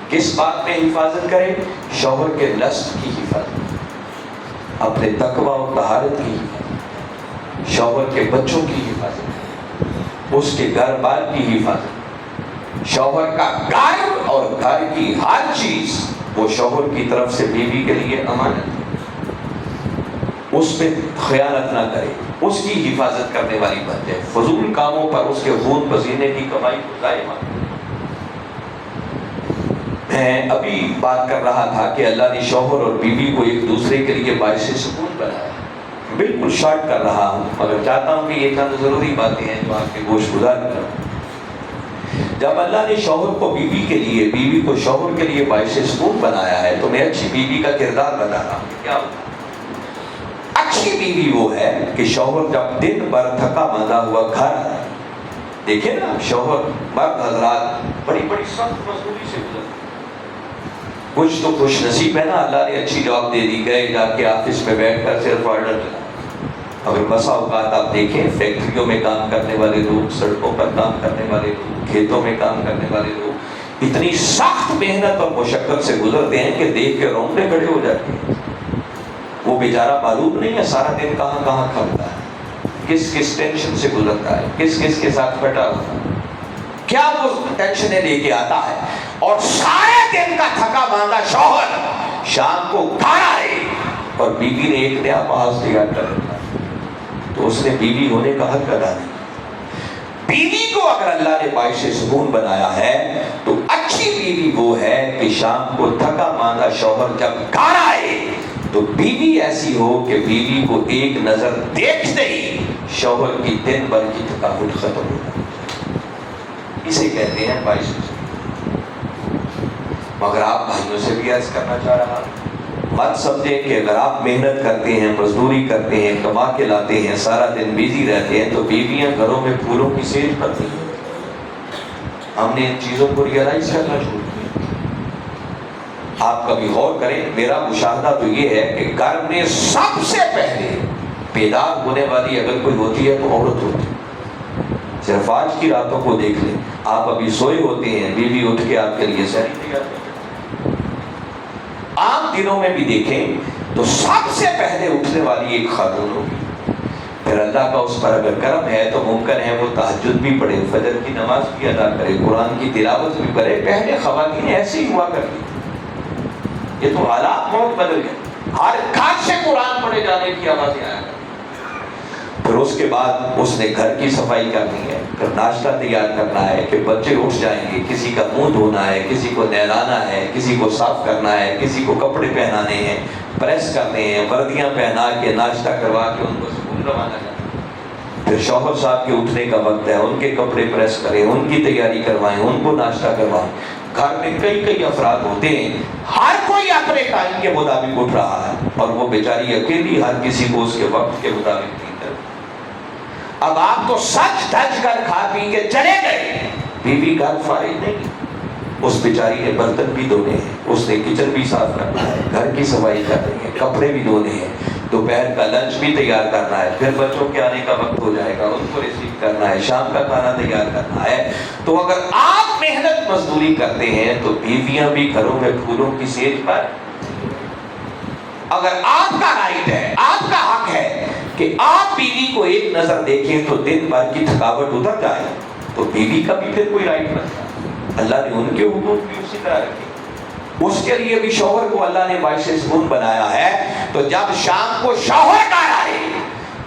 کس بات میں حفاظت کرے؟ شوہر کے لست کی حفاظت، اپنے تقوی اور طہارت کی حفاظت، شوہر کے بچوں کی حفاظت، اس کے گھر بار کی حفاظت، شوہر کا گھر اور گھر کی ہر چیز وہ شوہر کی طرف سے بیوی کے لیے امانت ہے، اس پہ خیانت نہ کرے، اس کی حفاظت کرنے والی بن جائے، فضول کاموں پر اس کے خون پسینے کی کمائی کو ضائع نہ کرے۔ میں ابھی بات کر رہا تھا کہ اللہ نے شوہر اور بیوی کو ایک دوسرے کے لیے باعث سکون بنایا، بالکل شارٹ کر رہا ہوں مگر چاہتا ہوں کہ یہ چند ضروری باتیں ہیں جو آپ کے گوش گزار کروں۔ جب اللہ نے شوہر کو بیوی کے لیے، بیوی کو شوہر کے لیے باعث سکون بنایا ہے تو میں اچھی بیوی کا کردار بتا رہا ہوں کہ کیا ہوتا۔ اچھی بیوی وہ ہے کہ شوہر جب دن بھر تھکا ماندہ ہوا گھر، دیکھیں نا شوہر مرد حضرات بڑی بڑی سخت مزدوری سے گزرتے، کچھ تو خوش نصیب ہے نا اللہ نے اچھی جاب دے دی، گئے جا کے آفس میں بیٹھ کر صرف آرڈر چلا۔ اگر بسا اوقات آپ دیکھیں فیکٹریوں میں کام کرنے والے لوگ، سڑکوں پر کام کرنے والے لوگ، کھیتوں میں کام کرنے والے لوگ اتنی سخت محنت اور مشقت سے گزرتے ہیں کہ دیکھ کے رونگٹے کھڑے ہو جاتے ہیں۔ وہ بیچارہ معلوم نہیں ہے سارا دن کہاں کہاں کھپتا ہے، کس کس ٹینشن سے گزرتا ہے، کس کس کے ساتھ پھٹا ہوتا ہے، کیا وہ ٹینشنیں لے کے آتا ہے، اور سارے دن کا تھکا ماندہ شوہر شام کو گھر آئے اور بیوی نے ایک نیا محاذ تیار کر رکھا تو اس نے بیوی ہونے کا حق ادا نہیں۔ بیوی کو اگر اللہ نے باعث سکون بنایا ہے تو اچھی بیوی وہ ہے کہ شام کو تھکا ماندہ شوہر جب گھر آئے تو بیوی ایسی ہو کہ بیوی کو ایک نظر دیکھتے ہی شوہر کی دن بھر کی تھکاوٹ ختم ہو جائے، اسے کہتے ہیں باعث سکون۔ مگر آپ بھائیوں سے بھی عرض کرنا چاہ رہا ہوں، مت سمجھیں کہ اگر آپ محنت کرتے ہیں، مزدوری کرتے ہیں، کما کے لاتے ہیں، سارا دن بیزی رہتے ہیں تو بیویاں گھروں میں پھولوں کی سیل کرتی ہیں۔ ہم نے ان چیزوں کو ریئلائز کرنا شروع کیا۔ آپ کبھی غور کریں، میرا مشاہدہ تو یہ ہے کہ گھر میں سب سے پہلے بیدار ہونے والی اگر کوئی ہوتی ہے تو عورت ہوتی ہے۔ صرف آج کی راتوں کو دیکھ لیں، آپ ابھی سوئے ہوتے ہیں، بیوی اٹھ کے آپ کے لیے سحری تیار کرتی ہے۔ عام دنوں میں بھی دیکھیں تو سب سے پہلے اٹھنے والی ایک خاتون ہوگی، پھر اللہ کا اس پر اگر کرم ہے تو ممکن ہے وہ تہجد بھی پڑھے، فجر کی نماز بھی ادا کرے، قرآن کی تلاوت بھی کرے۔ پہلے خواتین ایسے ہی ہوا کرتی، یہ تو حالات بہت بدل گئے، ہر گھر سے قرآن پڑھے جانے کی آوازیں آیا کرتی۔ پھر اس کے بعد اس نے گھر کی صفائی کرنی ہے، پھر ناشتہ تیار کرنا ہے کہ بچے اٹھ جائیں گے، کسی کا منہ دھونا ہے، کسی کو نہلانا ہے، کسی کو صاف کرنا ہے، کسی کو کپڑے پہنانے ہیں، پریس کرنے ہیں، وردیاں پہنا کے ناشتہ کروا کے ان کو اسکول روانہ کرنا۔ پھر شوہر صاحب کے اٹھنے کا وقت ہے، ان کے کپڑے پریس کریں، ان کی تیاری کروائیں، ان کو ناشتہ کروائیں۔ گھر میں کئی افراد ہوتے ہیں، ہر کوئی اپنے ٹائم کے مطابق اٹھ رہا ہے اور وہ بیچاری اکیلی ہر کسی کو اس کے وقت کے مطابق نہیں کرتی۔ اب آپ تو سچ دھج کر کھا پی کے چلے گئے، بیوی گھر فارغ نہیں، اس بیچاری نے برتن بھی دھونے ہیں، اس نے کچن بھی صاف کرنا ہے، گھر کی صفائی کرنی ہے، کپڑے بھی دھونے ہیں، دوپہر کا لنچ بھی تیار کرنا ہے، پھر بچوں کے آنے کا وقت ہو جائے گا، ان کو ریسیو کرنا ہے، شام کا کھانا تیار کرنا ہے۔ تو اگر آپ محنت مزدوری کرتے ہیں تو بیویاں بھی گھروں میں پھولوں کی سیج پر، اگر آپ کا رائٹ ہے، آپ کا حق ہے کہ آپ بیوی کو ایک نظر دیکھیں تو دن بھر کی تھکاوٹ اتر جائے، تو بیوی کا بھی پھر کوئی رائٹ نہیں۔ اللہ نے ان کے حقوق بھی اسی طرح رکھے، اس کے لیے بھی شوہر کو اللہ نے باعث سکون بنایا ہے۔ تو جب شام کو شوہر کا آئے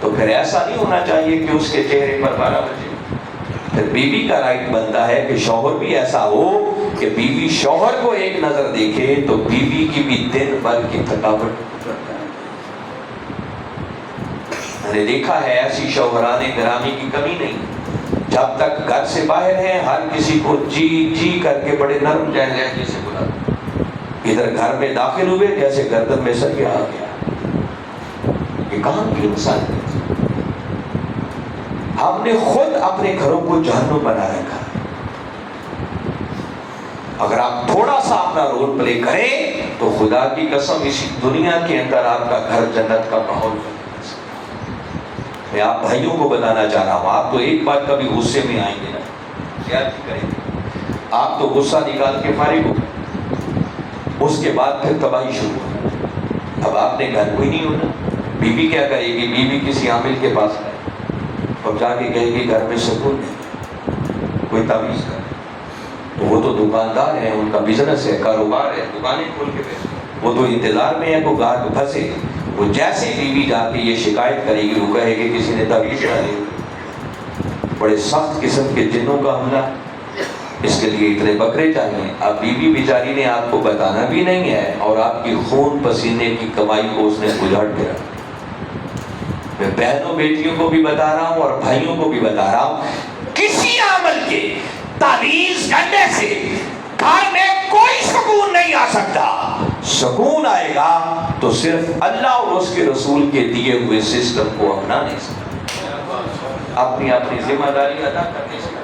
تو پھر ایسا نہیں ہونا چاہیے کہ اس کے چہرے پر 12 بجے، پھر بیوی کا رائٹ بنتا ہے کہ شوہر بھی ایسا ہو کہ بیوی شوہر کو ایک نظر دیکھے تو بیوی کی بھی دن بھر کی تھکاوٹ اتر جائے۔ میں نے دیکھا ہے ایسی شوہران گرامی کی کمی نہیں، جب تک گھر سے باہر ہیں ہر کسی کو جی جی کر کے بڑے نرم لہجے سے بلاتے، ادھر گھر میں داخل ہوئے جیسے گردن میں سر آ گیا۔ یہ کہاں کی انسانیت؟ ہم نے خود اپنے گھروں کو جہنم بنا رکھا ہے۔ اگر آپ تھوڑا سا اپنا رول پلے کریں تو خدا کی قسم اسی دنیا کے اندر آپ کا گھر جنت کا ماحول بن۔ میں آپ بھائیوں کو بتانا چاہ رہا ہوں، آپ تو ایک بات کبھی غصے میں آئیں گے نا، زیادتی کریں گے، آپ تو غصہ نکال کے فارغ ہو گئے، اس کے بعد پھر تباہی شروع ہو۔ اب آپ نے گھر کوئی نہیں ہونا، بیوی کیا کرے گی؟ بیوی کسی عامل کے پاس جائے اور جا کے کہے گی گھر میں سکون نہیں، کوئی تعویذ کرے، تو وہ تو دکاندار ہیں، ان کا بزنس ہے، کاروبار ہے، دکانیں کھول کے بیچتے ہیں، وہ تو انتظار میں ہے کوئی گاہک پھنسے۔ وہ جیسے بیوی جا کے یہ شکایت کرے گی، وہ کہے گی کسی نے تعویذ ڈالی، بڑے سخت قسم کے جنوں کا حملہ، اس کے لیے اتنے بکرے چاہیے۔ اب بیوی بیچاری نے آپ کو بتانا بھی نہیں ہے اور آپ کی خون پسینے کی کمائی کو اس نے اجاڑ کے رکھا۔ میں بہنوں بیٹیوں کو بھی بتا رہا ہوں اور بھائیوں کو بھی بتا رہا ہوں، کسی عمل کے تعویذ کرنے سے گھر میں کوئی سکون نہیں آ سکتا۔ سکون آئے گا تو صرف اللہ اور اس کے رسول کے دیے ہوئے سسٹم کو اپنانے سے، اپنی ذمہ داری ادا کرنے سے۔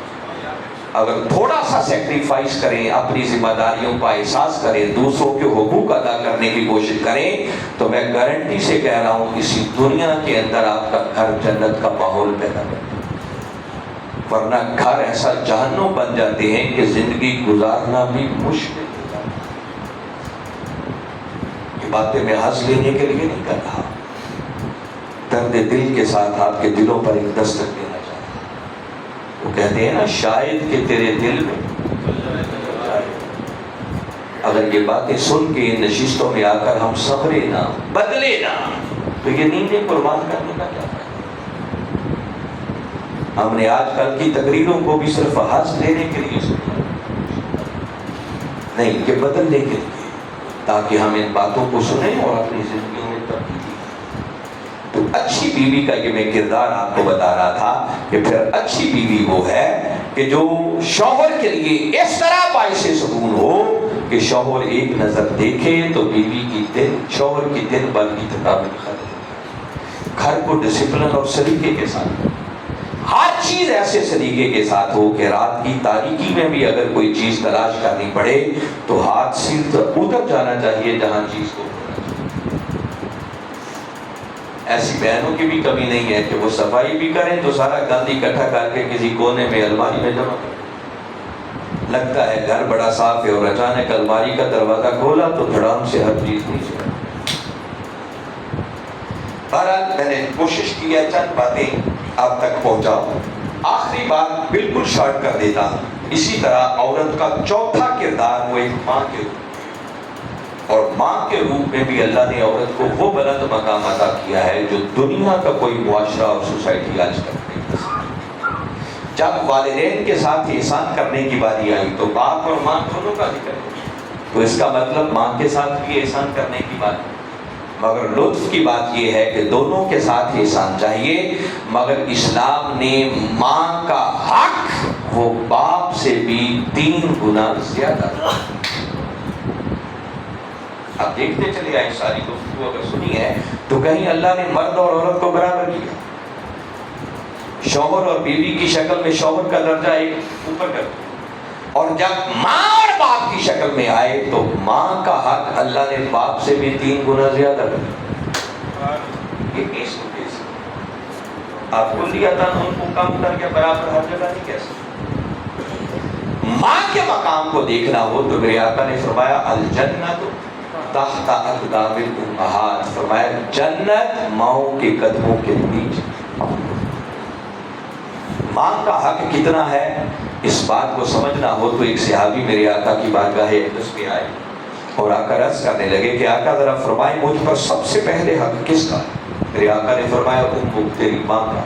اگر تھوڑا سا سیکریفائس کریں، اپنی ذمہ داریوں کا احساس کریں، دوسروں کے حقوق ادا کرنے کی کوشش کریں، تو میں گارنٹی سے کہہ رہا ہوں اسی دنیا کے اندر آپ کا گھر جنت کا ماحول پیدا کرے، ورنہ گھر ایسا جہنم بن جاتے ہیں کہ زندگی گزارنا بھی مشکل ہو جاتا ہے۔ یہ باتیں میں ہنس لینے کے لیے نہیں کر رہا، درد دل کے ساتھ آپ کے دلوں پر ایک دستک دینا چاہتا ہوں۔ وہ کہتے ہیں نا، شاید کہ تیرے دل میں، اگر یہ باتیں سن کے ان نشستوں میں آ کر ہم سنورے نہ، بدلے نہ، تو یہ نیندیں قربان کرنے کا کیا فائدہ؟ ہم نے آج کل کی تقریروں کو بھی صرف ہنس لینے کے لیے سنا نہیں، کہ بدلنے کے لیے، تاکہ ہم ان باتوں کو سنیں اور اپنی زندگیوں میں تبدیلی۔ تو اچھی بیوی کا یہ میں کردار آپ کو بتا رہا تھا کہ پھر اچھی بیوی وہ ہے کہ جو شوہر کے لیے اس طرح باعث سکون ہو کہ شوہر ایک نظر دیکھے تو بیوی کی دن، شوہر کی دن بھر کی تھکاوٹ ختم ہو، گھر کو ڈسپلن اور سلیقے کے ساتھ، ہر چیز ایسے سلیقے کے ساتھ ہو کہ رات کی تاریکی میں بھی اگر کوئی چیز تلاش کرنی پڑے تو ہاتھ سیدھا ادھر جانا چاہیے جہاں چیز کو ہونا چاہیے۔ ایسی بہنوں کی بھی کمی نہیں ہے کہ وہ صفائی بھی کریں تو سارا گند اکٹھا کر کے کسی کونے میں الماری میں جمع کریں، لگتا ہے گھر بڑا صاف ہے اور اچانک الماری کا دروازہ کھولا تو دھڑام سے ہر چیز نیچے۔ بہرحال میں نے کوشش کی ہے چند باتیں آپ تک پہنچاؤں. آخری بات بالکل شارٹ کر دیتا ہوں. اسی طرح عورت کا چوتھا کردار وہ ایک ماں کے روپ، اور ماں کے روپ میں بھی اللہ نے عورت کو وہ بلند مقام عطا کیا ہے جو دنیا کا کوئی معاشرہ اور سوسائٹی آج تک نہیں کر سکتی. جب والدین کے ساتھ احسان کرنے کی باری آئی تو باپ اور ماں دونوں کا ذکر ہے، تو اس کا مطلب ماں کے ساتھ بھی احسان کرنے کی بات ہے. مگر لطف کی بات یہ ہے کہ دونوں کے ساتھ احسان چاہیے، مگر اسلام نے ماں کا حق وہ باپ سے بھی 3 گنا زیادہ. آپ دیکھتے چلے آئے ساری گفتگو اگر سنی ہے تو کہیں اللہ نے مرد اور عورت کو برابر کیا. شوہر اور بیوی کی شکل میں شوہر کا درجہ ایک اوپر کر دیا، اور جب ماں اور باپ کی شکل میں آئے تو ماں کا حق اللہ نے باپ سے بھی 3 گنا زیادہ کر دیا. یہ کیس ہو کیس آپ کو لیا تھا ان کو کم کر کے برابر ہر جگہ نہیں کہہ سکتے. ماں کے مقام کو دیکھنا ہو تو میرے آقا نے فرمایا الجنت تحت اقدام الامہات، فرمایا جنت ماؤں کے قدموں کے نیچے. ماں کا حق کتنا ہے اس بات کو سمجھنا ہو تو ایک صحابی میرے آقا کی بارگاہ اقدس میں آئے اور آ کر عرض کرنے لگے کہ آقا ذرا فرمائیں مجھ پر سب سے پہلے حق کس کا ہے؟ میرے آقا نے فرمایا امک، تیری ماں کا.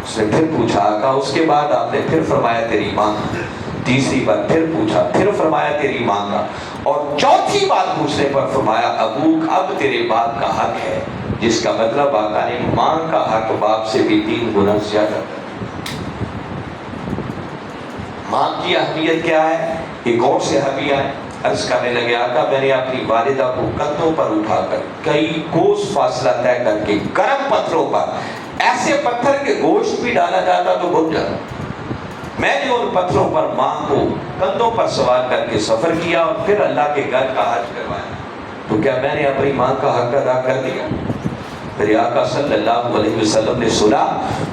اس نے پھر پوچھا آقا اس کے بعد؟ آپ نے پھر فرمایا تیری ماں کا. تیسری بار پھر پوچھا، پھر فرمایا تیری ماں کا. اور چوتھی بات پوچھنے پر فرمایا ابوک، اب تیرے باپ کا حق ہے. جس کا مطلب آقا نے ماں کا حق باپ سے بھی 3 گنا زیادہ کر. ماں کی اہمیت کیا ہے؟ ایک اور صحابی آئے عرض کرنے لگے آقا میں نے اپنی والدہ کو کندھوں پر اٹھا کر کئی کوس فاصلہ طے کر کے گرم پتھروں پر، ایسے پتھر کے گوشت بھی ڈالا جاتا تو بھگ جاتا، میں نے ان پتھروں پر ماں کو کندھوں پر سوار کر کے سفر کیا اور پھر اللہ کے گھر کا حج کروایا. تو کیا میں نے اپنی ماں کا حق ادا کر دیا؟ میرے آقا صلی اللہ علیہ وسلم نے سنا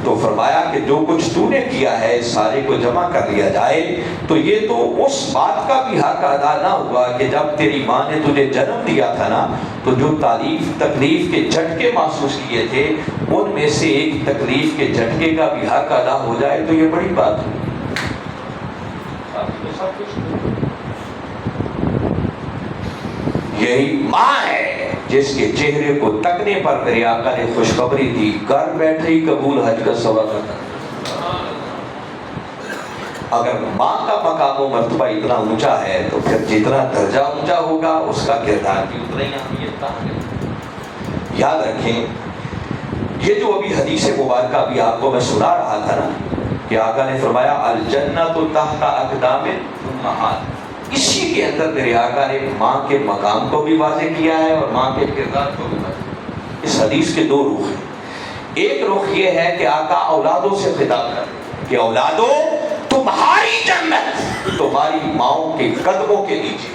تو فرمایا کہ جو کچھ تو نے کیا ہے سارے کو جمع کر لیا جائے تو یہ تو اس بات کا بھی حق ادا نہ ہوا کہ جب تیری ماں نے تجھے جنم دیا تھا نا تو جو تکلیف کے جھٹکے محسوس کیے تھے ان میں سے ایک تکلیف کے جھٹکے کا بھی حق ادا ہو جائے تو یہ بڑی بات ہے. یہی ماں ہے جس کے چہرے کو تکنے پر میرے آقا نے خوشخبری دی، گھر بیٹھے ہی قبول حج کا ثواب کرتا. اگر ماں کا مقام و مرتبہ اتنا اونچا ہے تو پھر جتنا درجہ اونچا ہوگا اس کا کردار بھی اتنا ہی اہمیت ہے. یاد رکھیں یہ جو ابھی حدیث مبارکہ ابھی آپ کو میں سنا رہا تھا نا کہ آقا نے فرمایا الجنت تحت اقدام الامہات، اسی کے اندر میرے آقا نے ماں کے مقام کو بھی واضح کیا ہے اور ماں کے کردار کو بھی واضح کیا. اس حدیث کے 2 رخ ہیں. ایک رخ یہ ہے کہ آقا اولادوں سے خطاب کر رہے ہیں کہ اولادو تمہاری جنت تمہاری ماؤں کے قدموں کے نیچے.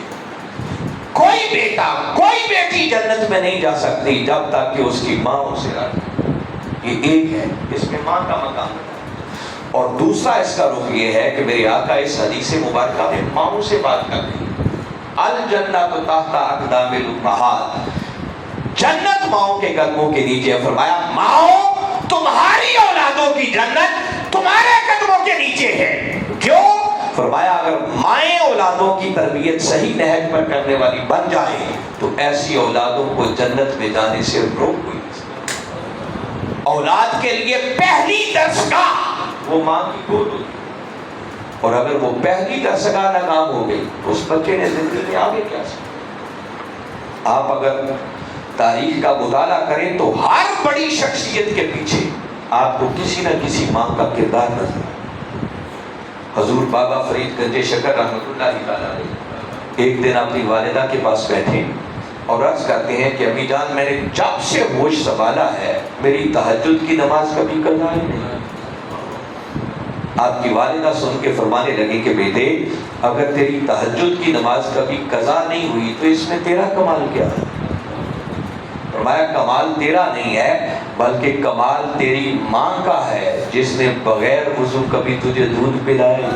کوئی بیٹا کوئی بیٹی جنت میں نہیں جا سکتی جب تک کہ اس کی ماں اسے راضی. یہ ایک ہے، اس میں ماں کا مقام ہے. اور دوسرا اس کا رخ یہ ہے کہ میرے آقا اس حدیث مبارکہ میں ماؤں سے بات کر رہے ہیں. الجنت تحت اقدام الامہات، جنت ماؤں کے قدموں کے نیچے. فرمایا ماؤں تمہاری اولادوں کی جنت تمہارے قدموں کے نیچے ہے. کیوں؟ فرمایا اگر مائیں اولادوں کی تربیت صحیح نہج پر کرنے والی بن جائیں تو ایسی اولادوں کو جنت میں جانے سے روک کوئی نہیں سکتا. اولاد کے لیے پہلی درسگاہ وہ ماں کی گود ہوتی، اور اگر وہ پہلی درسگاہ ناکام ہو گئی تو اس بچے نے زندگی میں آگے کیا سکتا. آپ اگر تاریخ کا مطالعہ کریں تو ہر بڑی شخصیت کے پیچھے آپ کو کسی نہ کسی ماں کا کردار نظر آئے. حضور بابا فرید گنج شکر رحمۃ اللہ تعالیٰ علیہ ایک دن اپنی والدہ کے پاس بیٹھے اور عرض کرتے ہیں کہ امی جان میں نے جب سے ہوش سنبھالا ہے میری تہجد کی نماز کبھی قضا ہی نہیں. آپ کی والدہ سن کے فرمانے لگی کہ بیٹے اگر تیری تہجد کی نماز کبھی قضا نہیں ہوئی تو اس میں تیرا کمال کیا ہے؟ فرمایا کمال تیرا نہیں ہے بلکہ کمال تیری ماں کا ہے جس نے بغیر وضو کبھی تجھے دودھ پلایا.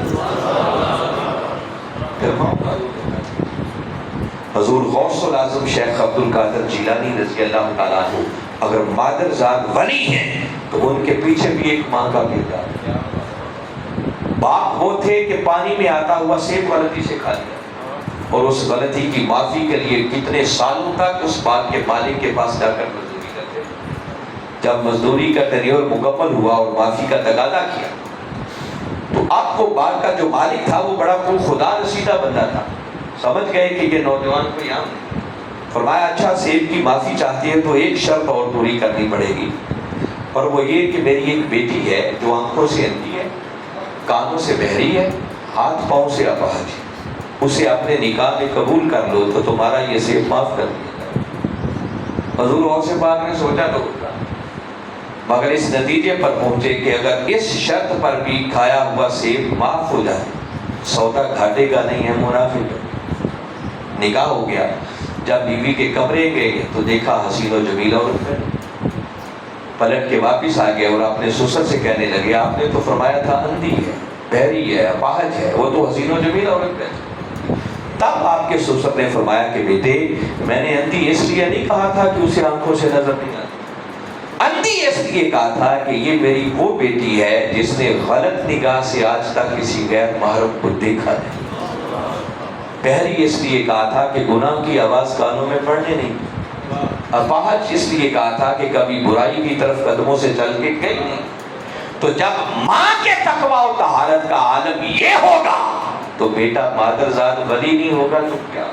حضور غوث العظم شیخ عبد القادر جیلانی رضی اللہ تعالیٰ عنہ اگر مادرزاد ولی ہیں تو ان کے پیچھے بھی ایک ماں کا کردار ہے۔ باپ وہ تھے کہ پانی میں آتا ہوا سیب غلطی سے کھا لیا اور اس غلطی کی معافی کے لیے کتنے سالوں تک اس باغ کے مالک کے پاس جا کر مزدوری کرتے۔ جب مزدوری کا ٹینیور مکمل ہوا اور معافی کا تقاضا کیا تو اب وہ باغ کا جو مالک تھا وہ بڑا خدا رسیدہ بندہ تھا، سمجھ گئے کہ یہ نوجوان کو یہاں نہیں۔ فرمایا اچھا سیب کی معافی چاہتی ہے تو ایک شرط اور پوری کرنی پڑے گی، اور وہ یہ کہ میری ایک بیٹی ہے جو آنکھوں سے اندھی ہے، کانوں سے بہری ہے، ہاتھ پاؤں سے اپاہج ہے، اسے اپنے نکاح میں قبول کر لو تو تمہارا یہ سیب معاف کر دیا جائے۔ حضور غوث پاک نے سوچا تو ہوتا، مگر اس نتیجے پر پہنچے کہ اگر اس شرط پر بھی کھایا ہوا سیب معاف ہو جائے سودا گھاٹے کا نہیں ہے، منافع کا۔ نکاح ہو گیا، جب بیوی کے کمرے گئے تو دیکھا حسین و جمیل عورت ہے، پلٹ کے واپس آ گئے اور اپنے سسر سے کہنے لگے آپ نے تو فرمایا تھا اندھی ہے، بہری ہے، اپاہج ہے، وہ تو حسین و جمیل عورت ہے۔ تب آپ کے سسر نے فرمایا کہ بیٹے میں نے اندھی اس لیے نہیں کہا تھا کہ اسے آنکھوں سے نظر نہیں آتی، اندھی اس لیے کہا تھا کہ یہ میری وہ بیٹی ہے جس نے غلط نگاہ سے آج تک کسی غیر محرم کو دیکھا نہیں، بہری اس لیے کہا تھا کہ گناہ کی آواز کانوں میں پڑنے نہیں، اپاہج اس لیے کہا تھا کہ کبھی برائی کی طرف قدموں سے چل کے گئی نہیں۔ تو جب ماں کے تقویٰ و طہارت کا عالم یہ ہوگا تو بیٹا مادرزاد ولی نہیں ہوگا تو کیا؟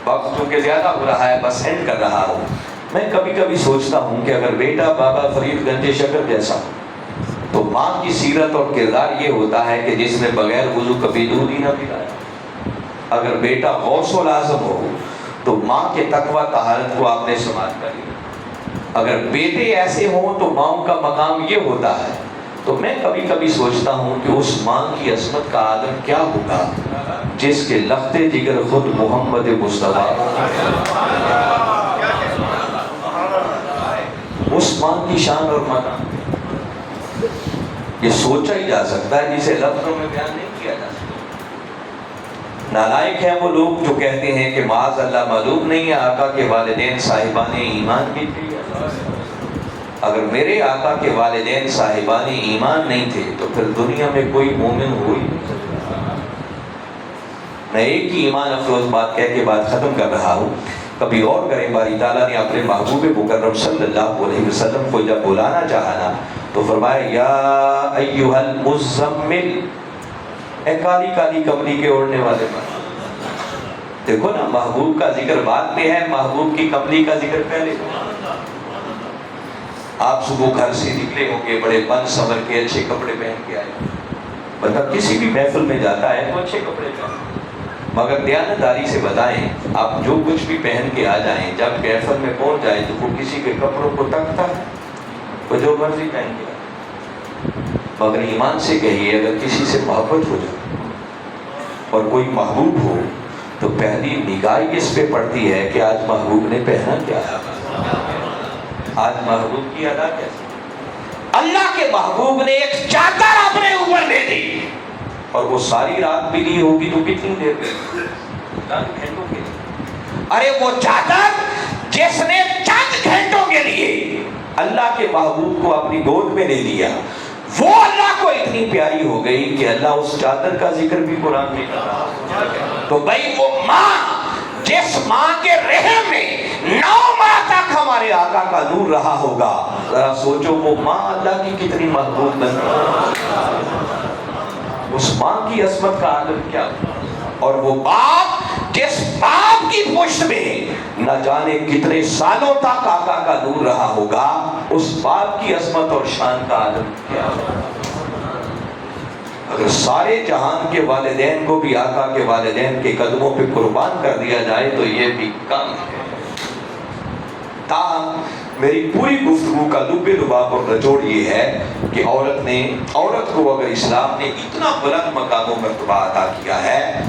وقت چونکہ زیادہ ہو رہا ہے بس اینڈ کر رہا ہوں۔ میں کبھی کبھی سوچتا ہوں کہ اگر بیٹا بابا فرید گنج شکر جیسا تو ماں کی سیرت اور کردار یہ ہوتا ہے کہ جس نے بغیر وضو کبھی دودھ ہی نہ پلایا۔ اگر بیٹا غوث العظم ہو تو ماں کے تقویٰ طہارت کو آپ نے سماعت کر لیا۔ اگر بیٹے ایسے ہوں تو ماں کا مقام یہ ہوتا ہے۔ تو میں کبھی کبھی سوچتا ہوں کہ اس ماں کی عظمت کا عالم کیا ہوگا جس کے لخت جگر خود محمد مصطفیٰ، اس ماں کی شان اور مقام یہ سوچا ہی جا سکتا ہے جسے لفظوں میں بیان نہیں کیا جا سکتا۔ نالائق ہیں وہ لوگ جو کہتے ہیں کہ معاذ اللہ معلوم نہیں ہے آقا کے والدین صاحبان ایمان بھی تھے۔ اگر میرے آقا کے والدین صاحبان ایمان نہیں تھے تو پھر دنیا میں کوئی مومن ہو ہی نہیں سکتا۔ میں ایک ہی ایمان افروز بات کہہ کے بات ختم کر رہا ہوں، کبھی اور کریں باری تعالیٰ نے اپنے محبوب مکرم صلی اللہ علیہ وسلم کو جب بلانا چاہا نا تو فرمایا یا ایھا المزمل، اے کالی کالی کملی کے اوڑھنے والے پر۔ دیکھو نا محبوب کا ذکر بعد میں ہے، محبوب کی کملی کا ذکر پہلے۔ آپ صبح گھر سے نکلے ہوں گے بڑے بن سنور کے اچھے کپڑے پہن کے آئے، مطلب کسی بھی محفل میں جاتا ہے تو اچھے کپڑے پہن، مگر دیانتداری سے بتائیں آپ جو کچھ بھی پہن کے آ جائیں جب محفل میں پہنچ جائے تو وہ کسی کے کپڑوں کو تکتا ہے، وہ جو مرضی پہن کے آئے۔ مگر ایمان سے کہیے اگر کسی سے محبت ہو جائے اور کوئی محبوب ہو تو پہلی نگاہ اس پہ پڑتی ہے کہ آج محبوب نے پہنا کیا ہے، آج محبوب کی ادا کیسے۔ اللہ کے محبوب نے ایک چادر اپنے اوپر لے دی اور وہ ساری رات بھی لی ہوگی تو کتنی دیر میں؟ چند گھنٹوں کے لیے۔ ارے وہ چادر جس نے چند گھنٹوں کے لیے اللہ کے محبوب کو اپنی گود میں لے لیا وہ اللہ کو اتنی پیاری ہو گئی کہ اللہ اس چادر کا ذکر بھی قرآن میں کر رہا۔ تو بھائی وہ ماں جس ماں کے رحم میں 9 ماہ تک ہمارے آقا کا نور رہا ہوگا، ذرا سوچو وہ ماں اللہ کی کتنی محبوب بنتی، اس ماں کی عظمت کا عالم کیا، اور وہ باپ جس باپ کی پشت میں نہ جانے کتنے سالوں تک آقا کا نور رہا ہوگا، اس باپ کی عظمت اور شان کا عالم کیا۔ اگر سارے جہان کے والدین کو بھی آقا کے والدین کے قدموں پہ قربان کر دیا جائے تو یہ بھی کم ہے۔ تاہم میری پوری گفتگو کا لب لباب اور نچوڑ یہ ہے کہ عورت کو اگر اسلام نے اتنا بلند مقام و مرتبہ عطا کیا ہے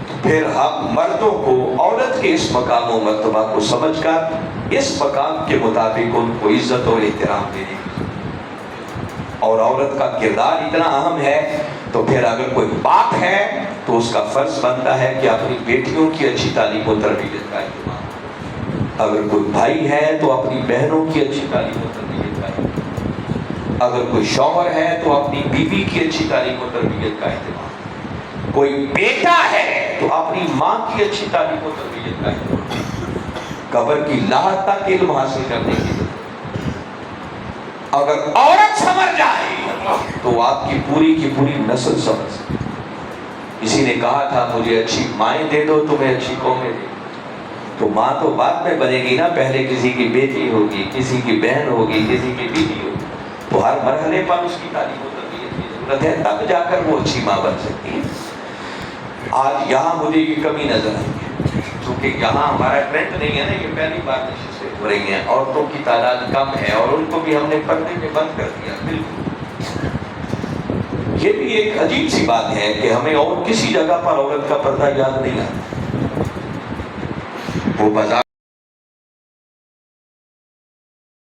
تو پھر ہم مردوں کو عورت کے اس مقام و مرتبہ کو سمجھ کر اس مقام کے مطابق ان کو عزت اور احترام دینے کی، اور عورت کا کردار اتنا اہم ہے تو پھر اگر کوئی باپ ہے تو اس کا فرض بنتا ہے کہ اپنی بیٹیوں کی اچھی تعلیم و تربیت کا اہتمام۔ اگر کوئی بھائی ہے تو اپنی بہنوں کی اچھی تعلیم و تربیت کا اہتمام، اگر کوئی شوہر ہے تو اپنی بیوی کی اچھی تعلیم و تربیت کا اہتمام، کوئی بیٹا ہے تو اپنی ماں کی اچھی تعلیم و تربیت کا اہتمام، قبر کی لاحق تک علم حاصل کرنے کی ضرورت۔ اگر عورت سمجھ جائے تو آپ کی پوری نسل سمجھ سکے۔ کسی نے کہا تھا مجھے اچھی مائیں دے دو تمہیں اچھی قومیں دے دو، تو ماں تو بعد میں بنے گی نا، پہلے کسی کی بیٹی ہوگی، کسی کی بہن ہوگی، کسی کی بیوی ہوگی، تو ہر مرحلے پر اس کی تعلیم و تربیت کی ضرورت ہے، تب جا کر وہ اچھی ماں بن سکتی ہے۔ آج یہاں مجھے یہ کمی نظر آئی ہے، کیونکہ یہاں ہمارا ٹرینڈ نہیں ہے نا، یہ پہلی بار نشستیں ہو رہی ہیں، عورتوں کی تعداد کم ہے اور ان کو بھی ہم نے پردے میں بند کر دیا۔ بالکل یہ بھی ایک عجیب سی بات ہے کہ ہمیں اور کسی جگہ پر عورت کا پردہ یاد نہیں آتا۔ وہ بازار